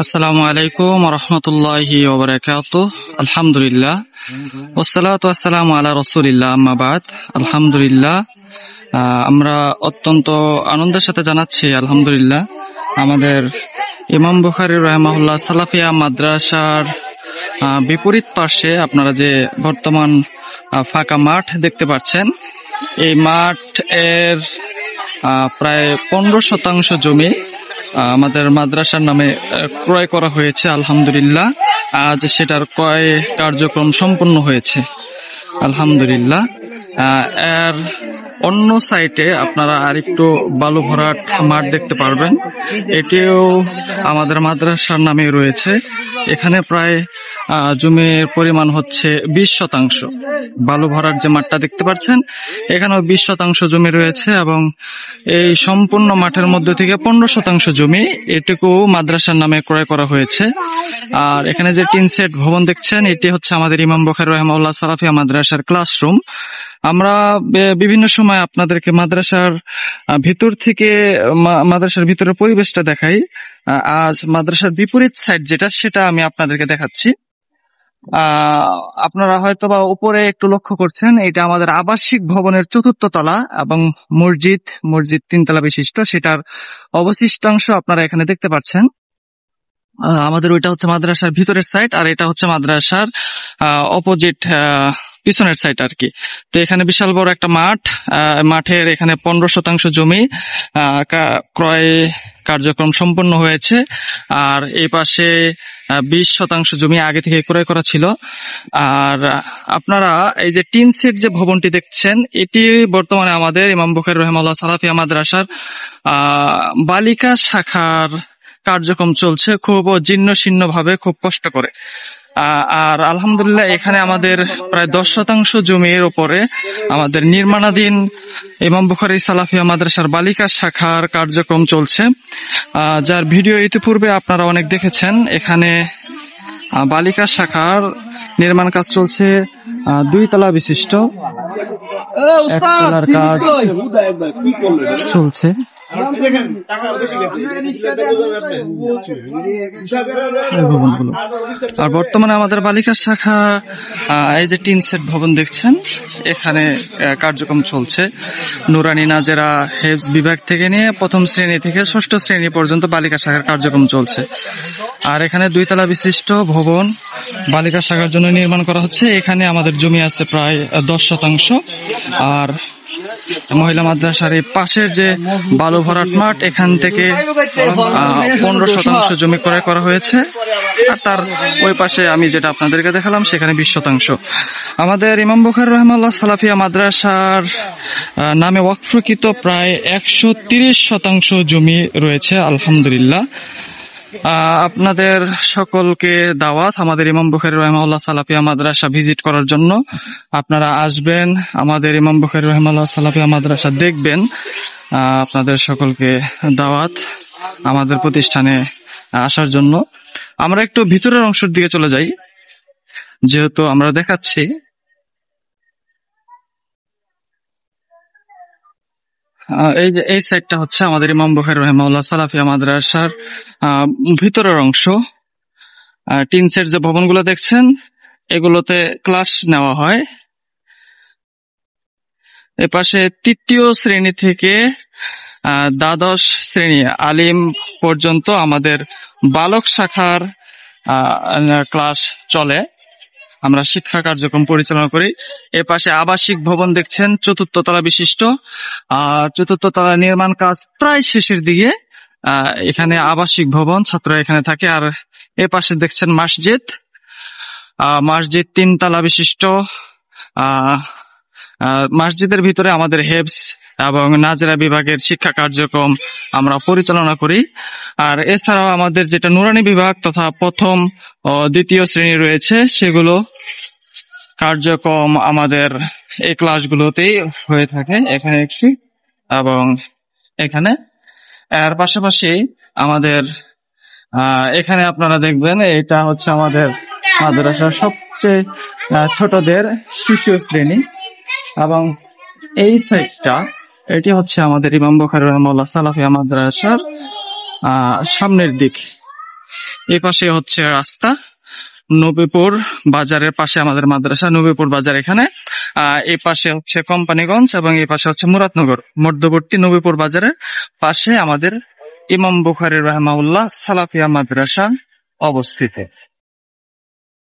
আসসালামু আলাইকুম ওয়া রাহমাতুল্লাহি ওয়া বারাকাতুহু। আলহামদুলিল্লাহ ওয়াসসালাতু ওয়াসসালামু আলা রাসূলিল্লাহ, আম্মা বাদ। আলহামদুলিল্লাহ, আমরা অত্যন্ত আনন্দের সাথে জানাচ্ছি আলহামদুলিল্লাহ আমাদের ইমাম বুখারী রাহিমাহুল্লাহ সালাফিয়া মাদ্রাসার বিপরীত পাশে আপনারা যে বর্তমান ফাঁকা মাঠ দেখতে পাচ্ছেন, এই মাঠ এর প্রায় 15% জমি আমাদের মাদ্রাসার নামে ক্রয় করা হয়েছে। আলহামদুলিল্লাহ, আজ সেটার ক্রয় কার্যক্রম সম্পন্ন হয়েছে আলহামদুলিল্লাহ। এর অন্য সাইটে আপনারা আরেকটু বালু ভরাট মাঠ দেখতে পারবেন, এটিও আমাদের মাদ্রাসার নামে রয়েছে। এখানে প্রায় জমির পরিমাণ হচ্ছে 20%। বালু ভরাট যে মাঠটা দেখতে পাচ্ছেন, এখানেও 20% জমি রয়েছে এবং এই সম্পূর্ণ মাঠের মধ্যে থেকে 15% জমি এটুকু মাদ্রাসার নামে ক্রয় করা হয়েছে। আর এখানে যে টিন সেট ভবন দেখছেন, এটি হচ্ছে আমাদের ইমাম বুখারী রাহিমাহুল্লাহ সালাফিয়া মাদ্রাসার ক্লাসরুম। আমরা বিভিন্ন সময় আপনাদেরকে মাদ্রাসার ভিতর থেকে মাদ্রাসার ভিতরের পরিবেশটা দেখাই। আজ মাদ্রাসার বিপরীত সাইড যেটা, সেটা আমি আপনাদেরকে দেখাচ্ছি। আপনারা হয়তো বা উপরে একটু লক্ষ্য করছেন, এটা আমাদের আবাসিক ভবনের 4র্থ তলা এবং মসজিদ 3 তলা বিশিষ্ট, সেটার অবশিষ্টাংশ আপনারা এখানে দেখতে পাচ্ছেন। আমাদের ওইটা হচ্ছে মাদ্রাসার ভিতরের সাইড, আর এটা হচ্ছে মাদ্রাসার অপোজিট পিছনের সাইড আর কি। তো এখানে বিশাল বড় একটা মাঠ, মাঠের এখানে 15% জমি ক্রয় কার্যক্রম সম্পন্ন হয়েছে। আর এই পাশে 20% জমি আগে থেকে ক্রয় করা ছিল। আর আপনারা এই যে টিন সেট যে ভবনটি দেখছেন, এটি বর্তমানে আমাদের ইমাম বুখারী রাহিমাহুল্লাহ সালাফিয়া মাদ্রাসার বালিকা শাখার কার্যক্রম চলছে, খুব জীর্ণ শীর্ণ ভাবে, খুব কষ্ট করে। আর আলহামদুলিল্লাহ, এখানে আমাদের প্রায় 10% জমির উপরে আমাদের নির্মাণাধীন ইমাম বুখারী সালাফিয়া মাদ্রাসার বালিকা শাখার কার্যক্রম চলছে, যার ভিডিও ইতিপূর্বে আপনারা অনেক দেখেছেন। এখানে বালিকা শাখার নির্মাণ কাজ চলছে, 2 তলা বিশিষ্ট, 1 তলার কাজ চলছে। আর বর্তমানে আমাদের বালিকা শাখা এই যে টিন সেট ভবন দেখছেন, এখানে কার্যক্রম চলছে। নুরানি নাজেরা হেফজ বিভাগ থেকে নিয়ে 1ম শ্রেণী থেকে 6ষ্ঠ শ্রেণী পর্যন্ত বালিকা শাখার কার্যক্রম চলছে। আর এখানে 2 তলা বিশিষ্ট ভবন বালিকা শাখার জন্য নির্মাণ করা হচ্ছে। এখানে আমাদের জমি আছে প্রায় 10%। আর মহিলা মাদ্রাসার এই পাশের যে বালু ভরাট মাঠ, এখান থেকে 15% জমি ক্রয় করা হয়েছে। আর তার ওই পাশে আমি যেটা আপনাদেরকে দেখালাম, সেখানে 20%। আমাদের ইমাম বুখারী রাহিমাহুল্লাহ সালাফিয়া মাদ্রাসার নামে ওয়াকফকৃত প্রায় 130% জমি রয়েছে আলহামদুলিল্লাহ। আপনাদের সকলকে দাওয়াত আমাদের ইমাম বুখারী রাহিমাহুল্লাহ সালাফিয়া মাদ্রাসা ভিজিট করার জন্য। আপনারা আসবেন, আমাদের ইমাম বুখারী রাহিমাহুল্লাহ সালাফিয়া মাদ্রাসা দেখবেন। আপনাদের সকলকে দাওয়াত আমাদের প্রতিষ্ঠানে আসার জন্য। আমরা একটু ভিতরের অংশের দিকে চলে যাই, যেহেতু আমরা দেখাচ্ছি। এই যে এই সাইডটা হচ্ছে আমাদের ইমাম বুখারী রাহিমাহুল্লাহ সালাফিয়া মাদ্রাসার ভিতরের অংশ। টিন সেট যে ভবনগুলো দেখছেন, এগুলোতে ক্লাস নেওয়া হয়। এপাশে 3য় শ্রেণী থেকে দ্বাদশ শ্রেণী আলিম পর্যন্ত আমাদের বালক শাখার ক্লাস চলে, আমরা শিক্ষা কার্যক্রম পরিচালনা করি। এ পাশে আবাসিক ভবন দেখছেন, 4র্থ তলা বিশিষ্ট। 4র্থ তলা নির্মাণ কাজ প্রায় শেষের দিকে। এখানে আবাসিক ভবন, ছাত্ররা এখানে থাকে। আর এ পাশে দেখছেন মসজিদ 3 তলা বিশিষ্ট। মসজিদের ভিতরে আমাদের হেফজ এবং নাজেরা বিভাগের শিক্ষা কার্যক্রম আমরা পরিচালনা করি। আর এছাড়াও আমাদের যেটা নুরানি বিভাগ তথা 1ম ও 2য় শ্রেণী রয়েছে, সেগুলো কার্যক্রম আমাদের এই ক্লাসগুলোতেই হয়ে থাকে, এখানে একটি এবং এখানে। এর পাশাপাশি আমাদের এখানে আপনারা দেখবেন, এটা হচ্ছে আমাদের মাদ্রাসার সবচেয়ে ছোটদের শিশু শ্রেণী। এবং এই সাইডটা, এটি হচ্ছে আমাদের ইমাম বুখারী রাহিমাহুল্লাহ সালাফিয়া মাদ্রাসার সামনের দিক। এই পাশে হচ্ছে রাস্তা, নবীপুর বাজারের পাশে আমাদের মাদ্রাসা, নবীপুর বাজার এখানে। এই পাশে হচ্ছে কোম্পানিগঞ্জ এবং এই পাশে হচ্ছে মুরাদনগর। মধ্যবর্তী নবীপুর বাজারের পাশে আমাদের ইমাম বুখারী রাহিমাহুল্লাহ সালাফিয়া মাদ্রাসা অবস্থিত।